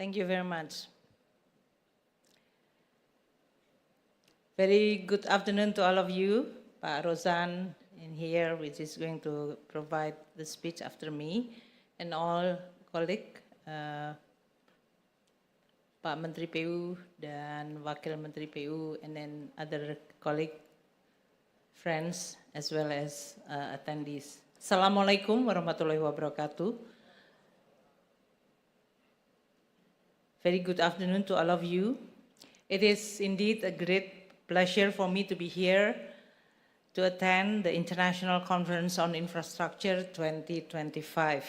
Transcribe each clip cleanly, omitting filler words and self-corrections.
Thank you very much. Very good afternoon to all of you. Pak Rozan in here, which is going to provide the speech after me, and all colleagues, Pak Menteri PU dan Wakil Menteri PU, and then other colleagues, friends, as well as attendees. Assalamualaikum warahmatullahi wabarakatuh. Very good afternoon to all of you. It is indeed a great pleasure for me to be here to attend the International Conference on Infrastructure 2025.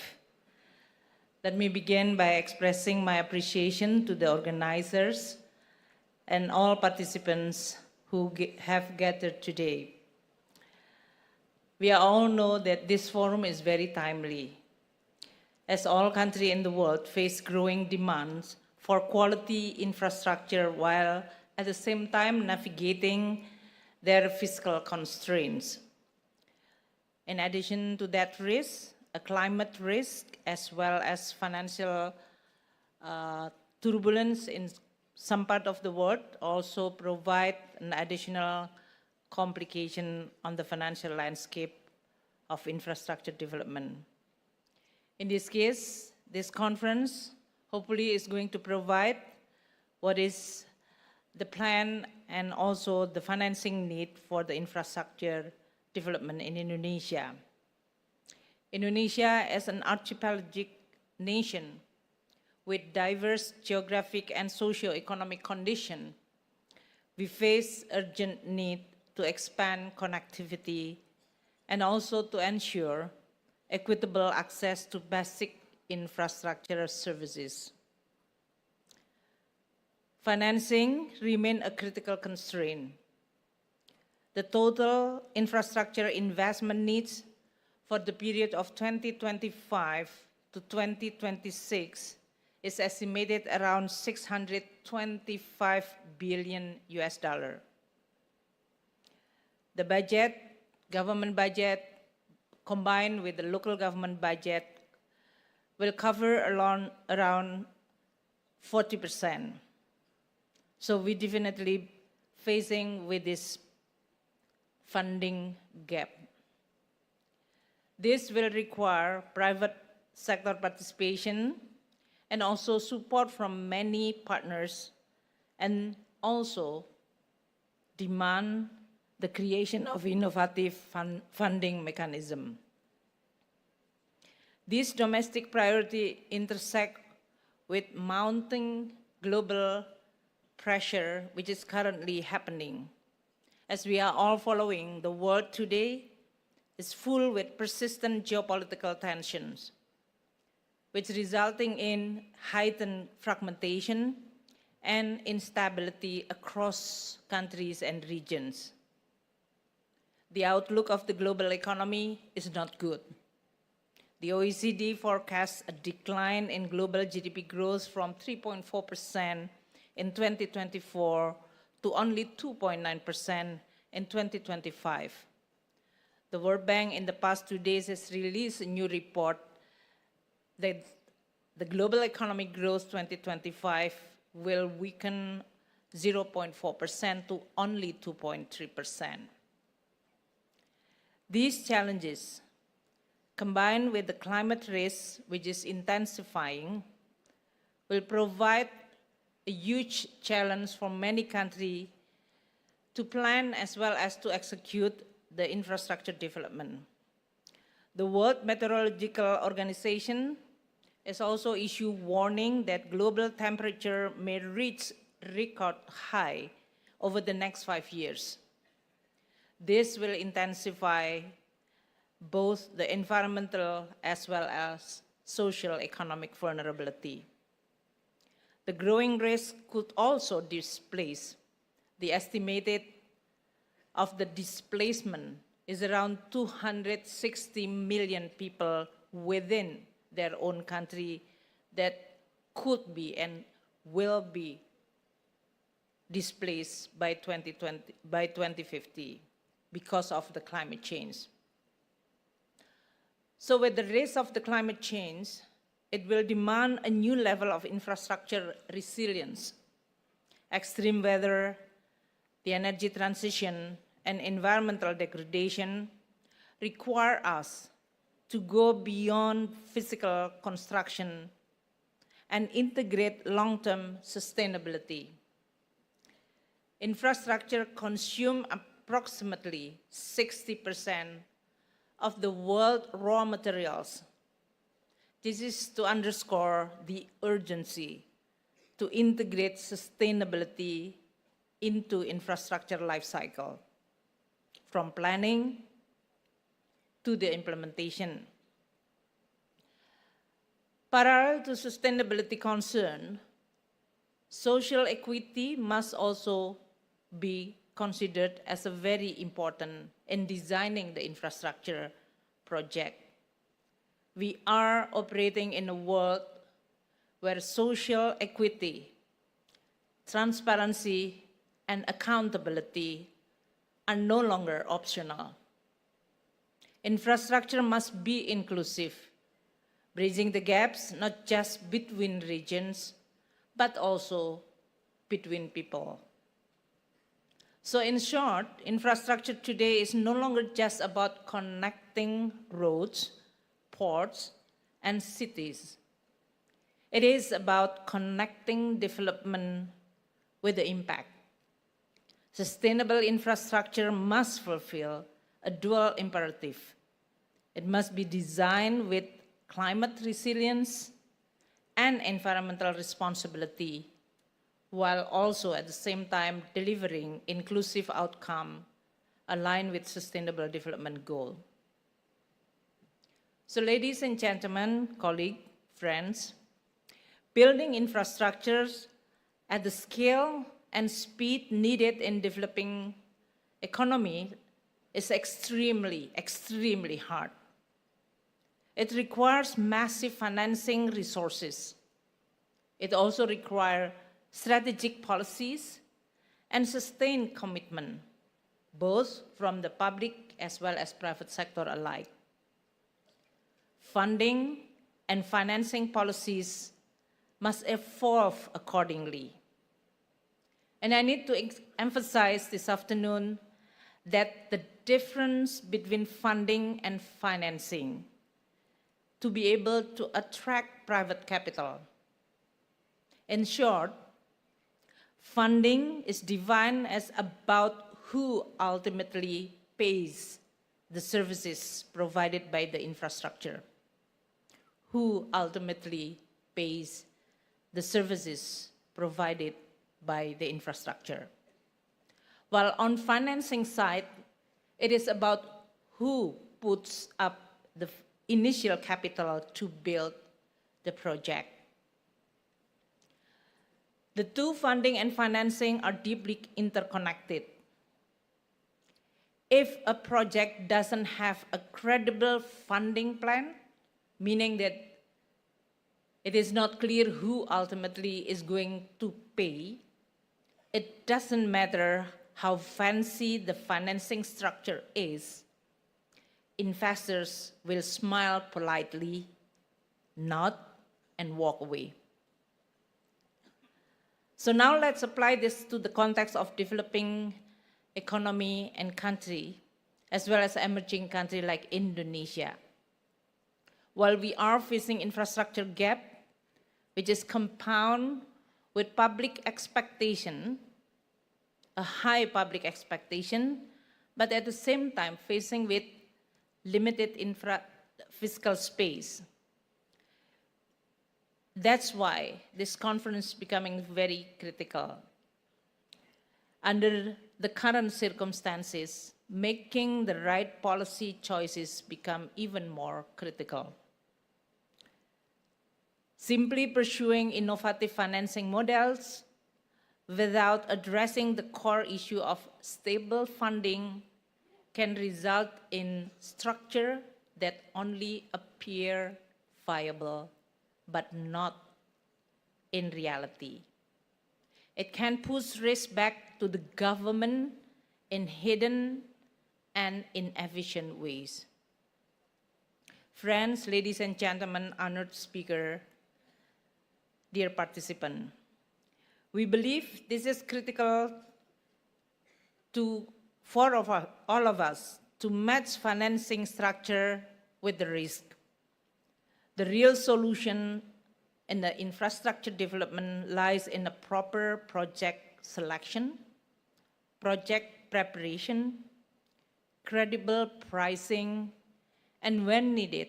Let me begin by expressing my appreciation to the organizers and all participants who have gathered today. We all know that this forum is very timely, as all countries in the world face growing demands for quality infrastructure while at the same time navigating their fiscal constraints. In addition to that risk, a climate risk as well as financial turbulence in some part of the world also provide an additional complication on the financial landscape of infrastructure development. In this case, this conference hopefully is going to provide what is the plan and also the financing need for the infrastructure development in Indonesia. Indonesia as an archipelagic nation with diverse geographic and socio-economic conditions, we face urgent need to expand connectivity and also to ensure equitable access to basic infrastructure services. Financing remains a critical constraint. The total infrastructure investment needs for the period of 2025 to 2026 is estimated around $625 billion. The budget, government budget, combined with the local government budget, will cover around 40%. So we definitely facing with this funding gap. This will require private sector participation and also support from many partners, and also demand the creation of innovative funding mechanism. These domestic priorities intersect with mounting global pressure which is currently happening. As we are all following, the world today is full with persistent geopolitical tensions, which resulting in heightened fragmentation and instability across countries and regions. The outlook of the global economy is not good. The OECD forecasts a decline in global GDP growth from 3.4% in 2024 to only 2.9% in 2025. The World Bank in the past 2 days has released a new report that the global economic growth 2025 will weaken 0.4% to only 2.3%. These challenges, combined with the climate risk, which is intensifying, will provide a huge challenge for many countries to plan as well as to execute the infrastructure development. The World Meteorological Organization has also issued warning that global temperature may reach record high over the next 5 years. This will intensify both the environmental as well as social economic vulnerability. The growing risk could also displace. The estimated of the displacement is around 260 million people within their own country that could be and will be displaced by 2050 because of the climate change. So with the risk of the climate change, it will demand a new level of infrastructure resilience. Extreme weather, the energy transition, and environmental degradation require us to go beyond physical construction and integrate long-term sustainability. Infrastructure consumes approximately 60% of the world's raw materials. This is to underscore the urgency to integrate sustainability into infrastructure life cycle, from planning to the implementation. Parallel to sustainability concern, social equity must also be considered as a very important in designing the infrastructure project. We are operating in a world where social equity, transparency, and accountability are no longer optional. Infrastructure must be inclusive, bridging the gaps not just between regions, but also between people. So in short, infrastructure today is no longer just about connecting roads, ports, and cities. It is about connecting development with the impact. Sustainable infrastructure must fulfill a dual imperative. It must be designed with climate resilience and environmental responsibility, while also at the same time delivering inclusive outcome aligned with Sustainable Development Goal. So ladies and gentlemen, colleagues, friends, building infrastructures at the scale and speed needed in developing economy is extremely hard. It requires massive financing resources. It also requires strategic policies and sustained commitment, both from the public as well as private sector alike. Funding and financing policies must evolve accordingly. And I need to emphasize this afternoon that the difference between funding and financing to be able to attract private capital. In short, funding is defined as about who ultimately pays the services provided by the infrastructure. Who ultimately pays the services provided by the infrastructure. While on financing side, it is about who puts up the initial capital to build the project. The two, funding and financing, are deeply interconnected. If a project doesn't have a credible funding plan, meaning that it is not clear who ultimately is going to pay, it doesn't matter how fancy the financing structure is, investors will smile politely, nod, and walk away. So now let's apply this to the context of developing economy and country, as well as emerging country like Indonesia. While we are facing infrastructure gap, which is compound with public expectation, a high public expectation, but at the same time facing with limited fiscal space. That's why this conference is becoming very critical. Under the current circumstances, making the right policy choices become even more critical. Simply pursuing innovative financing models without addressing the core issue of stable funding can result in structure that only appear viable but not in reality. It can push risk back to the government in hidden and inefficient ways. Friends, ladies and gentlemen, honored speaker, dear participant. We believe this is critical for all of us to match financing structure with the risk. The real solution in the infrastructure development lies in a proper project selection, project preparation, credible pricing, and when needed,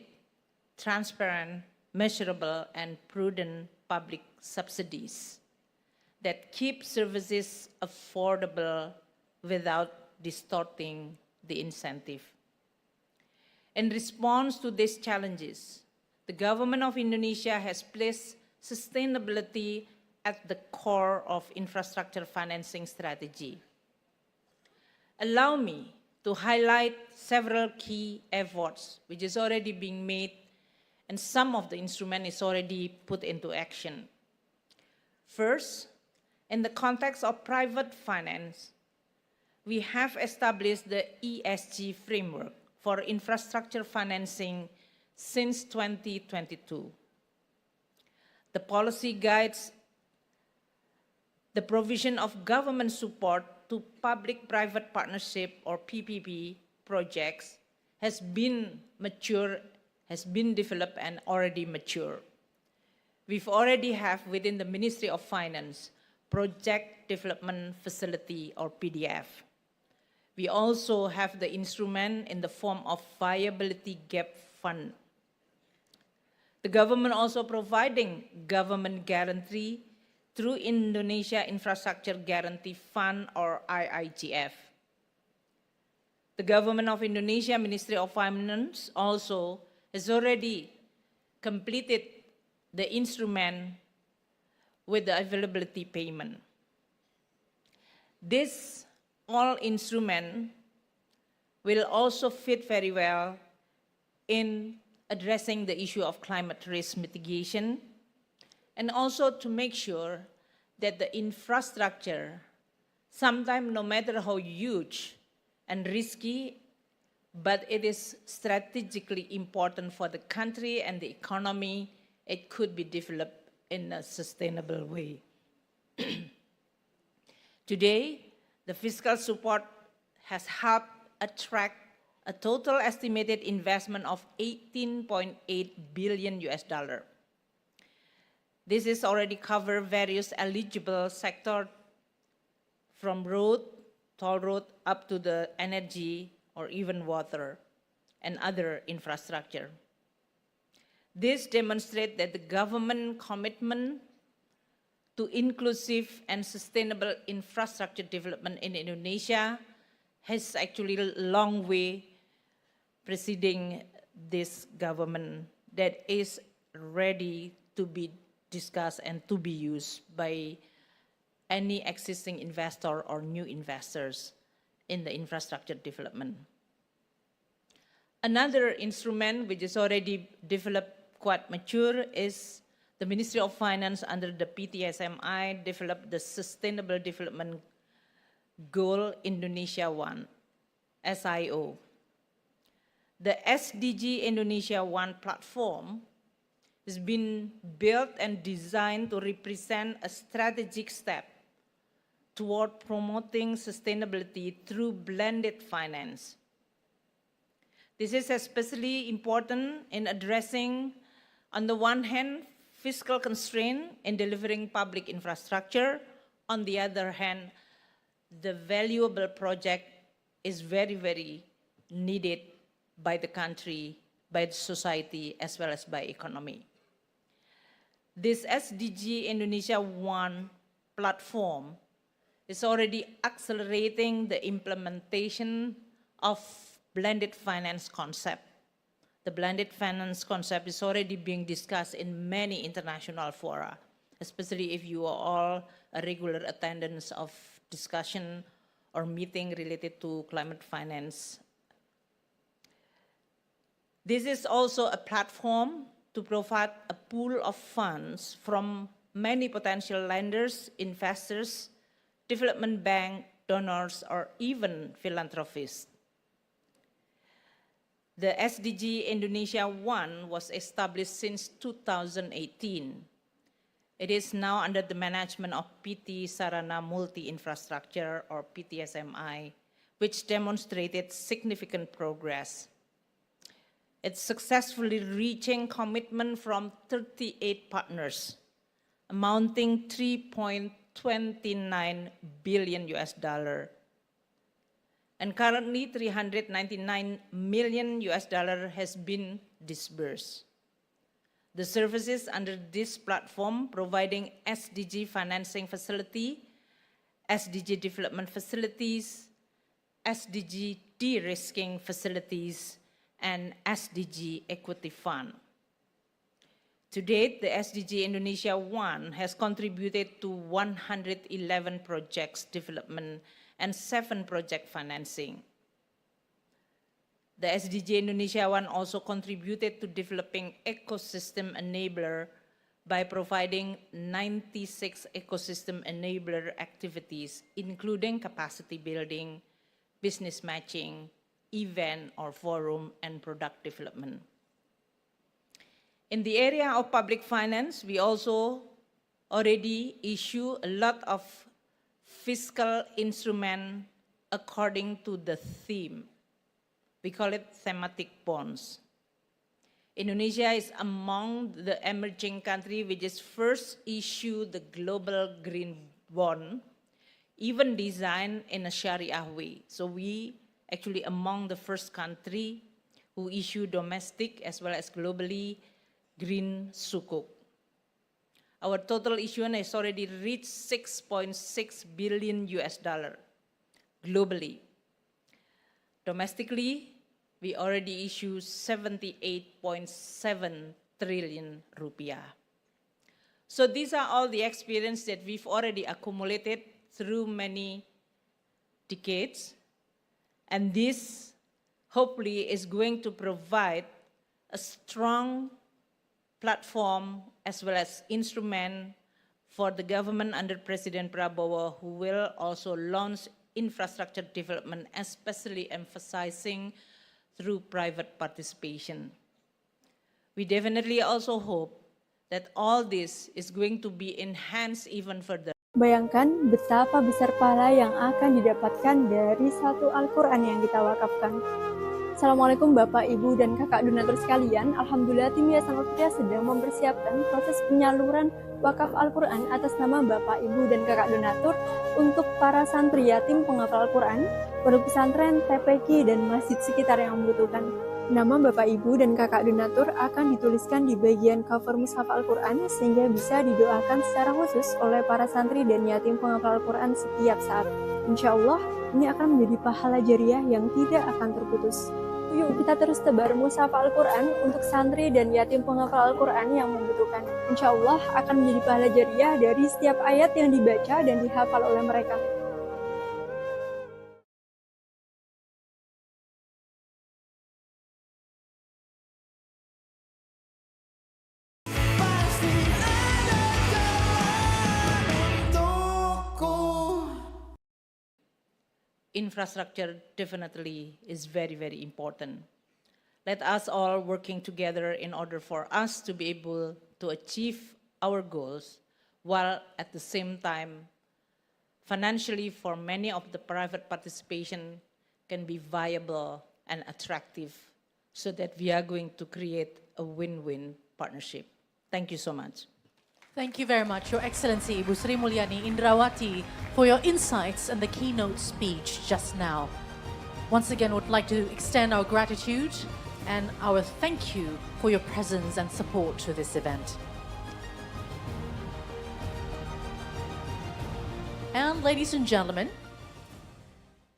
transparent, measurable, and prudent public subsidies that keep services affordable without distorting the incentive. In response to these challenges, the government of Indonesia has placed sustainability at the core of infrastructure financing strategy. Allow me to highlight several key efforts which is already being made and some of the instrument is already put into action. First, in the context of private finance, we have established the ESG framework for infrastructure financing since 2022. The policy guides the provision of government support to public-private partnership or PPP projects has been developed and already mature. We've already have within the Ministry of Finance Project Development Facility or PDF. We also have the instrument in the form of Viability Gap Fund. The government also providing government guarantee through Indonesia Infrastructure Guarantee Fund or IIGF. The government of Indonesia Ministry of Finance also has already completed the instrument with the availability payment. This all instrument will also fit very well in addressing the issue of climate risk mitigation and also to make sure that the infrastructure, sometimes no matter how huge and risky, but it is strategically important for the country and the economy, it could be developed in a sustainable way. Today, the fiscal support has helped attract a total estimated investment of 18.8 billion US dollar. This is already cover various eligible sectors from road, toll road, up to the energy or even water and other infrastructure. This demonstrates that the government commitment to inclusive and sustainable infrastructure development in Indonesia has actually a long way preceding this government that is ready to be discussed and to be used by any existing investor or new investors in the infrastructure development. Another instrument which is already developed quite mature is the Ministry of Finance under the PTSMI developed the Sustainable Development Goal Indonesia 1, SIO. The SDG Indonesia 1 platform has been built and designed to represent a strategic step toward promoting sustainability through blended finance. This is especially important in addressing, on the one hand, fiscal constraint in delivering public infrastructure. On the other hand, the valuable project is very, very needed by the country, by the society, as well as by economy. This SDG Indonesia 1 platform is already accelerating the implementation of blended finance concept. The blended finance concept is already being discussed in many international fora, especially if you are all a regular attendance of discussion or meeting related to climate finance. This is also a platform to provide a pool of funds from many potential lenders, investors, development bank, donors, or even philanthropists. The SDG Indonesia 1 was established since 2018. It is now under the management of PT Sarana Multi-Infrastructure, or PTSMI, which demonstrated significant progress. It's successfully reaching commitment from 38 partners, amounting $3.29 billion US. And currently, $399 million US has been disbursed. The services under this platform providing SDG financing facility, SDG development facilities, SDG de-risking facilities, and SDG equity fund. To date, the SDG Indonesia 1 has contributed to 111 projects development and 7 project financing. The SDG Indonesia 1 also contributed to developing ecosystem enabler by providing 96 ecosystem enabler activities, including capacity building, business matching, event or forum, and product development. In the area of public finance, we also already issue a lot of fiscal instrument according to the theme. We call it thematic bonds. Indonesia is among the emerging countries which is first issued the global green bond, even designed in a Sharia way. So we actually among the first country who issue domestic as well as globally green sukuk. Our total issuance has already reached $6.6 billion US globally. Domestically, we already issue 78.7 trillion rupiah. So these are all the experience that we've already accumulated through many decades. And this hopefully is going to provide a strong platform as well as instrument for the government under President Prabowo, who will also launch infrastructure development, especially emphasizing through private participation. We definitely also hope that all this is going to be enhanced even further. Bayangkan betapa besar pahala yang akan didapatkan dari satu Al-Quran yang kita wakafkan. Assalamualaikum Bapak, Ibu, dan Kakak donatur sekalian. Alhamdulillah tim Yayasan Al-Quran sedang mempersiapkan proses penyaluran wakaf Al-Quran atas nama Bapak, Ibu, dan Kakak donatur untuk para santri yatim penghafal Al-Quran, pondok pesantren, TPQ, dan masjid sekitar yang membutuhkan. Nama Bapak, Ibu, dan Kakak donatur akan dituliskan di bagian cover mushaf Al-Quran sehingga bisa didoakan secara khusus oleh para santri dan yatim penghafal Al-Quran setiap saat. Insya Allah, ini akan menjadi pahala jariah yang tidak akan terputus. Yuk kita terus tebar mushaf Al-Quran untuk santri dan yatim penghafal Al-Quran yang membutuhkan. Insya Allah akan menjadi pahala jariah dari setiap ayat yang dibaca dan dihafal oleh mereka. Infrastructure definitely is very, very important. Let us all working together in order for us to be able to achieve our goals, while at the same time, financially for many of the private participation can be viable and attractive so that we are going to create a win-win partnership. Thank you so much. Thank you very much, Your Excellency Ibu Sri Mulyani Indrawati, for your insights and the keynote speech just now. Once again, would like to extend our gratitude and our thank you for your presence and support to this event. And ladies and gentlemen,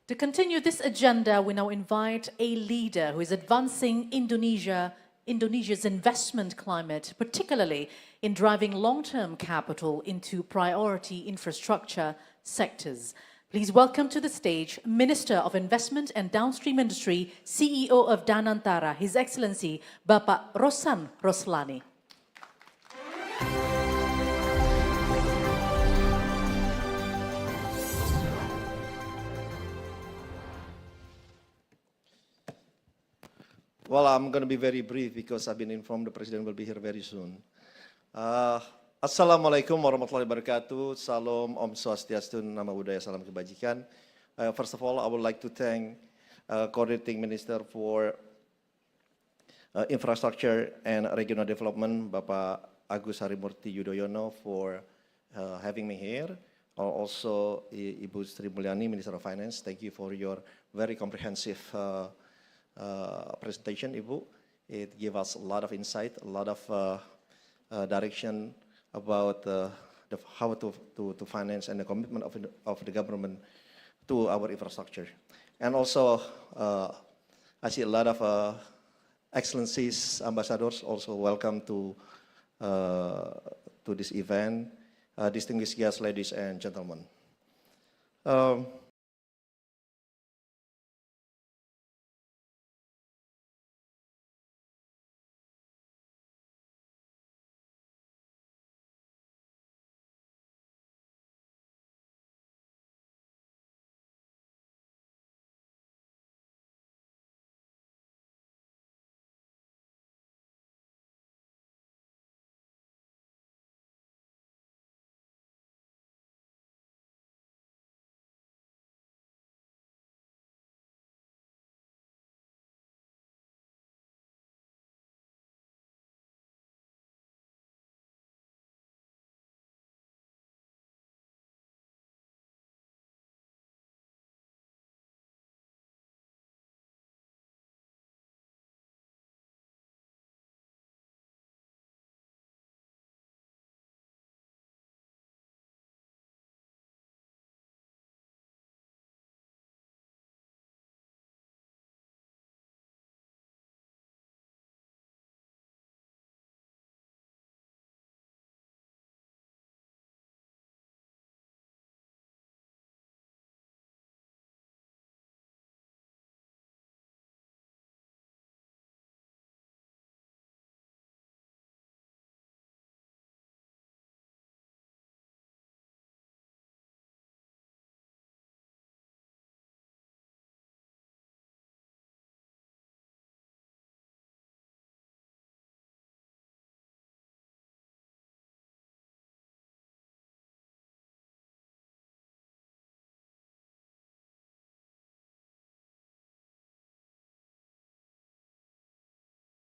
to continue this agenda, we now invite a leader who is advancing Indonesia's investment climate, particularly in driving long-term capital into priority infrastructure sectors. Please welcome to the stage Minister of Investment and Downstream Industry, CEO of Danantara, His Excellency Bapak Rosan Roslani. Well, I'm going to be very brief because I've been informed the President will be here very soon. Assalamualaikum warahmatullahi wabarakatuh. Salam, Om Swastiastu, Nama Budaya, Salam Kebajikan. First of all, I would like to thank Coordinating Minister for Infrastructure and Regional Development, Bapak Agus Harimurti Yudhoyono, for having me here. Also, Ibu Sri Mulyani, Minister of Finance, thank you for your very comprehensive presentation, Ibu. It gave us a lot of insight, a lot of direction about how to finance and the commitment of the government to our infrastructure. And also, I see a lot of excellencies, ambassadors, also welcome to this event. Distinguished guests, ladies and gentlemen.